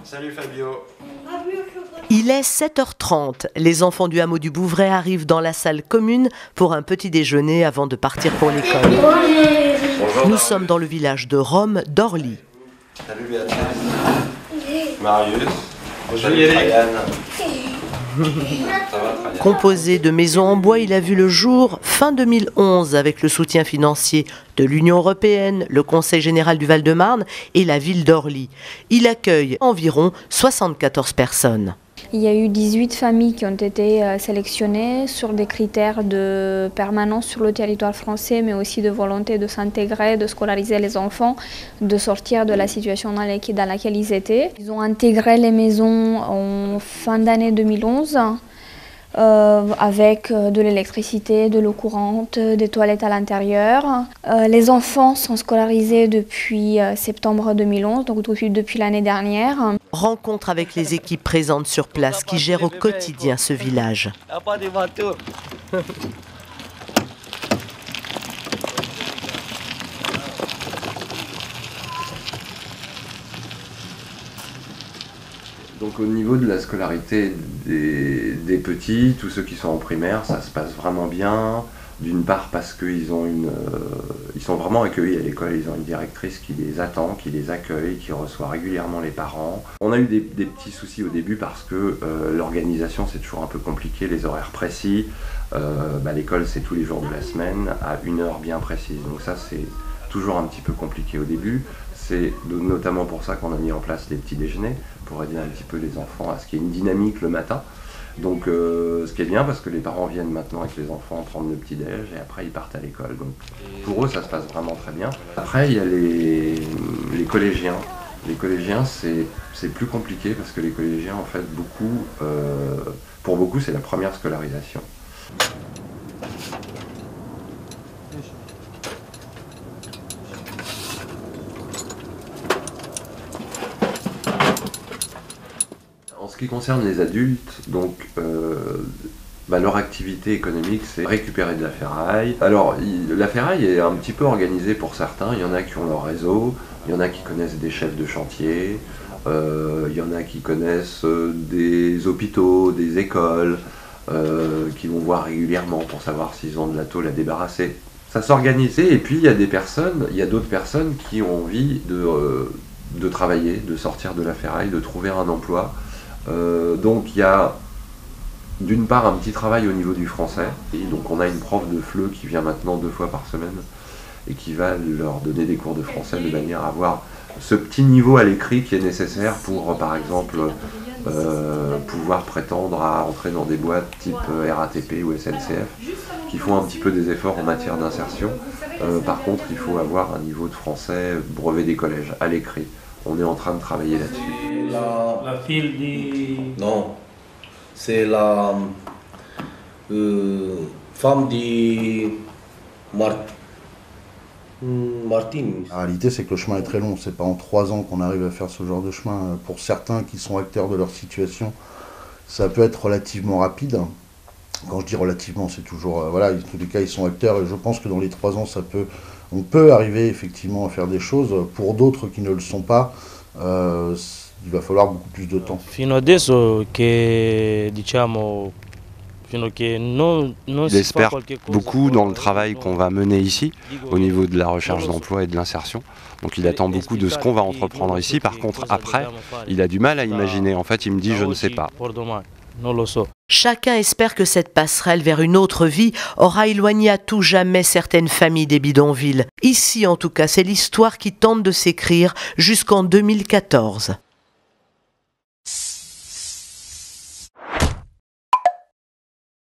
Salut Fabio. Il est 7h30. Les enfants du hameau du Bouvray arrivent dans la salle commune pour un petit déjeuner avant de partir pour l'école. Nous sommes dans le village de Rome d'Orly. Salut Béatrice. Marius. Bonjour Yann. Composé de maisons en bois, il a vu le jour fin 2011 avec le soutien financier de l'Union européenne, le Conseil général du Val-de-Marne et la ville d'Orly. Il accueille environ 74 personnes. Il y a eu 18 familles qui ont été sélectionnées sur des critères de permanence sur le territoire français, mais aussi de volonté de s'intégrer, de scolariser les enfants, de sortir de la situation dans laquelle ils étaient. Ils ont intégré les maisons en fin d'année 2011. Avec de l'électricité, de l'eau courante, des toilettes à l'intérieur. Les enfants sont scolarisés depuis septembre 2011, donc depuis l'année dernière. Rencontre avec les équipes présentes sur place qui gèrent au quotidien ce village. Donc au niveau de la scolarité des petits, tous ceux qui sont en primaire, ça se passe vraiment bien. D'une part parce qu'ils ils sont vraiment accueillis à l'école, ils ont une directrice qui les attend, qui les accueille, qui reçoit régulièrement les parents. On a eu des petits soucis au début parce que l'organisation c'est toujours un peu compliqué, les horaires précis. L'école c'est tous les jours de la semaine à une heure bien précise, donc ça c'est toujours un petit peu compliqué au début. C'est notamment pour ça qu'on a mis en place les petits déjeuners, pour aider un petit peu les enfants à ce qu'il y ait une dynamique le matin. Donc ce qui est bien parce que les parents viennent maintenant avec les enfants prendre le petit déj et après ils partent à l'école. Donc pour eux ça se passe vraiment très bien. Après il y a les collégiens. Les collégiens c'est plus compliqué parce que les collégiens en fait pour beaucoup c'est la première scolarisation. En ce qui concerne les adultes, donc leur activité économique, c'est récupérer de la ferraille. Alors, la ferraille est un petit peu organisée pour certains. Il y en a qui ont leur réseau, il y en a qui connaissent des chefs de chantier, il y en a qui connaissent des hôpitaux, des écoles, qui vont voir régulièrement pour savoir s'ils ont de la tôle à débarrasser. Ça s'organise. Et puis, il y a d'autres personnes qui ont envie de travailler, de sortir de la ferraille, de trouver un emploi. Donc il y a d'une part un petit travail au niveau du français, et donc on a une prof de FLE qui vient maintenant 2 fois par semaine et qui va leur donner des cours de français de manière à avoir ce petit niveau à l'écrit qui est nécessaire pour par exemple pouvoir prétendre à entrer dans des boîtes type RATP ou SNCF qui font un petit peu des efforts en matière d'insertion. Par contre il faut avoir un niveau de français brevet des collèges à l'écrit. On est en train de travailler là-dessus. La fille de... Non, c'est la femme de Martine. La réalité, c'est que le chemin est très long. C'est pas en 3 ans qu'on arrive à faire ce genre de chemin. Pour certains qui sont acteurs de leur situation, ça peut être relativement rapide. Quand je dis relativement, c'est toujours... voilà, en tous les cas, ils sont acteurs et je pense que dans les 3 ans, on peut arriver effectivement à faire des choses. Pour d'autres qui ne le sont pas, il va falloir beaucoup plus de temps. Fino adesso che diciamo Il espère beaucoup dans le travail qu'on va mener ici, au niveau de la recherche d'emploi et de l'insertion. Donc il attend beaucoup de ce qu'on va entreprendre ici. Par contre, après, il a du mal à imaginer. En fait, il me dit « je ne sais pas ». Chacun espère que cette passerelle vers une autre vie aura éloigné à tout jamais certaines familles des bidonvilles. Ici, en tout cas, c'est l'histoire qui tente de s'écrire jusqu'en 2014.